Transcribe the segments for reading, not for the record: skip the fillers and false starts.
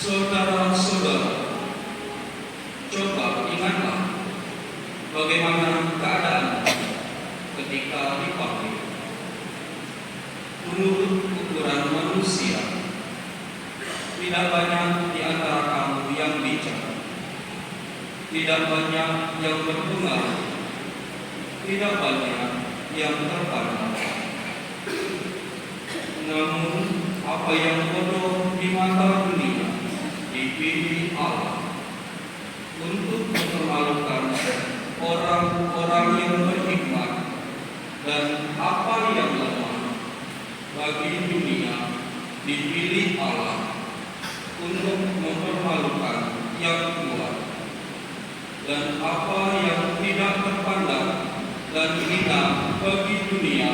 Saudara-saudara, coba ingatlah bagaimana keadaan ketika dipanggil. Menurut ukuran manusia, tidak banyak di antara kamu yang bijak, tidak banyak yang berpengaruh, tidak banyak yang terpandang. Namun, apa yang bodoh di mata dunia dipilih Allah untuk mempermalukan orang-orang yang berhikmat, dan apa yang lemah bagi dunia dipilih Allah untuk mempermalukan yang kuat, dan apa yang tidak terpandang dan hina bagi dunia,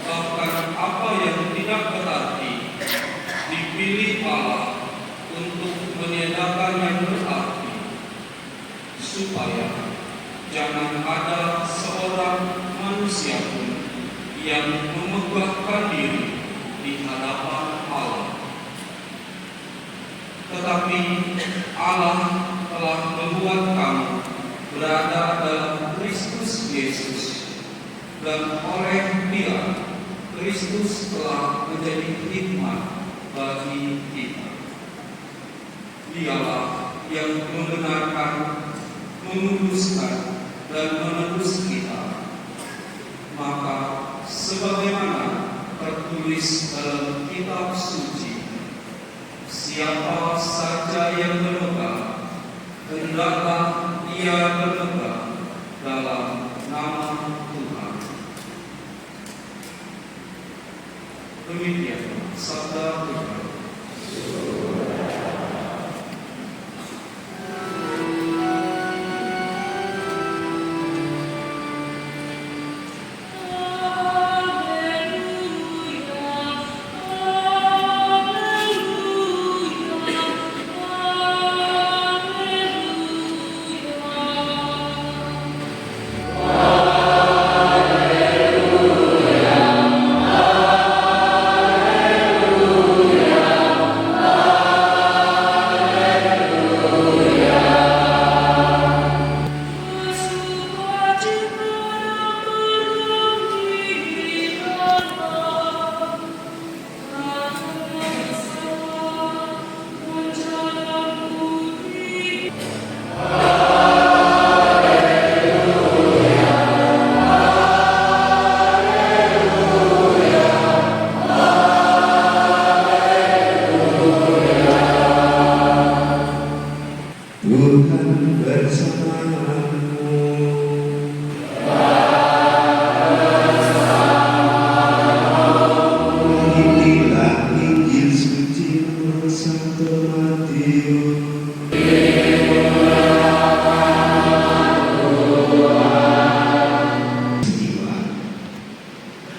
bahkan apa yang tidak berarti dipilih Allah untuk meniadakan yang berarti, supaya jangan ada seorang manusia pun yang memegahkan diri di hadapan Allah. Tetapi Allah telah membuat kamu berada dalam Kristus Yesus, dan oleh Dia Kristus telah menjadi hikmat bagi kita. Dialah yang membenarkan, menguduskan, dan menebus kita. Maka sebagaimana tertulis dalam kitab suci, siapa saja yang bermegang, hendaklah ia bermegang dalam nama Tuhan. Demikian sabda Tuhan.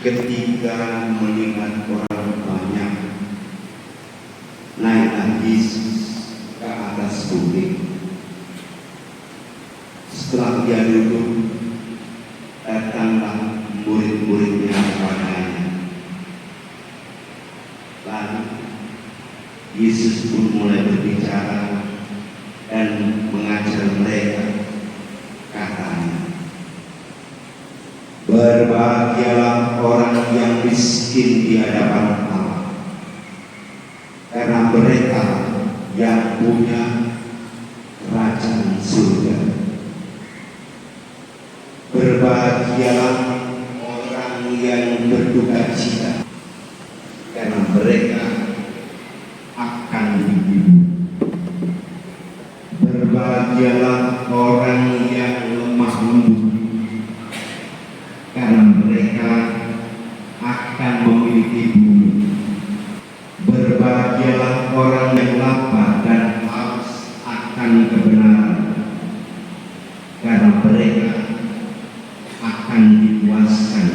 Ketika melihat orang banyak, naiklah Yesus ke atas bukit. Setelah dia duduk, datanglah murid-muridnya kepadanya. Lalu Yesus pun mulai berbicara dan mengajar mereka. Katanya, berbahagialah orang yang miskin di hadapan Allah, karena mereka yang punya kerajaan surga. Berbahagialah orang yang berduka cita, karena mereka akan dihibur. Berbahagialah orang yang lemah lembut, karena mereka akan memiliki bumi. Berbahagialah orang yang lapar dan haus akan kebenaran, karena mereka akan dipuaskan.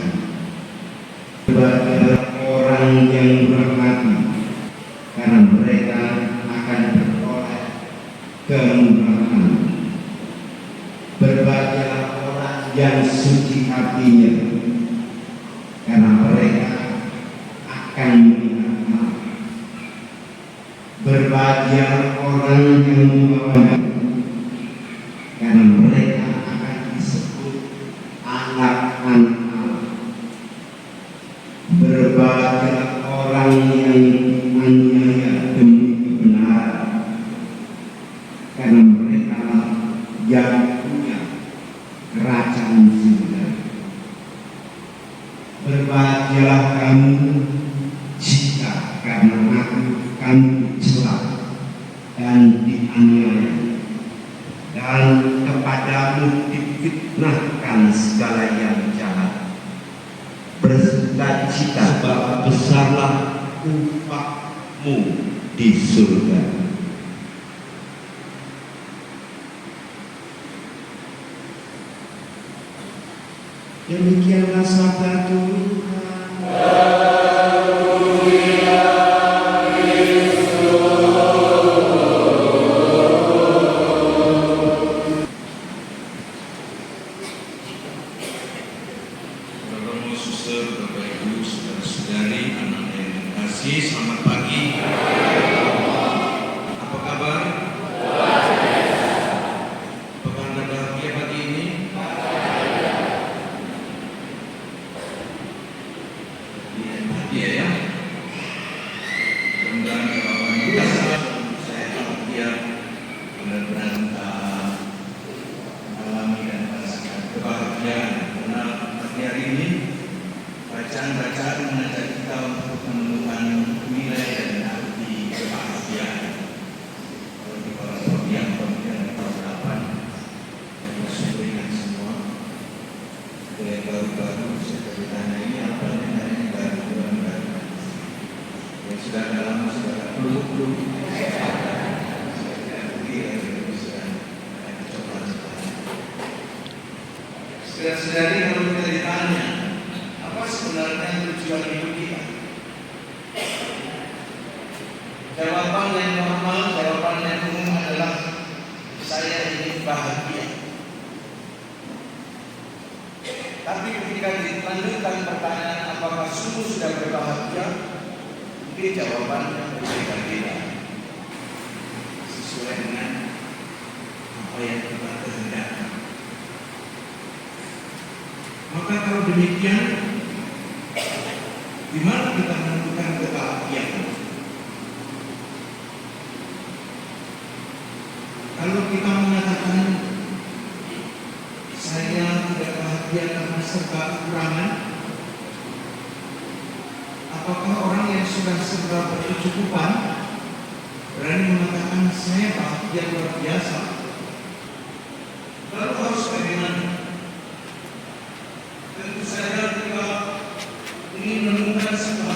Berbahagialah orang yang murah hati, karena mereka akan beroleh kemurahan. Berbahagialah orang yang suci hatinya, karena mereka akan melihat Allah. Berbahagia orang yang membawa, karena mereka akan disebut anak-anak Allah. Berbahagia orang yang aniaya demi kebenaran, karena mereka yang punya kerajaan surga. Berbahagialah kamu jika karena kamu dicela dan dianiaya, dan kepadamu difitnahkan segala yang jahat. Bersukacita, sebab besarlah upahmu di surga. Demikianlah sabda Tuhan. Bapak, Suster, Bapak, Ibu, saudara-saudari, anak yang terkasih, selamat pagi. Apa kabar? Apakah Anda bahagia pagi ini? Bahagia ya. Mudah-mudahan jawaban kita saya bahagia, benar-benar mengalami dan merasakan kebahagiaan. Karena pagi hari ini bacaan-bacaan mengajak kita untuk menemukan nilai dan arti kebahagiaan. Kalau di bawah yang kemudian perhadapan dan bersyukuringan semua. Mulai baru-baru saya ditanya ini apa namanya baru-baru yang sudah dalam sudah belum saudara-saudari, kalau kita ditanya apa sebenarnya tujuan hidup kita, jawaban yang normal, jawaban yang umum adalah saya ingin bahagia. Tapi ketika dilanjutkan pertanyaan apakah sungguh sudah berbahagia, mungkin jawabannya berbeda-beda sesuai dengan apa yang kita kehendaki. Maka kalau demikian, di mana kita menentukan kebahagiaan? Kalau kita mengatakan saya tidak bahagia karena serba kekurangan, apakah orang yang sudah serba berkecukupan berani mengatakan saya bahagia luar biasa? Lalu harus bagaimana? Tentu saja kita ingin menemukan sebuah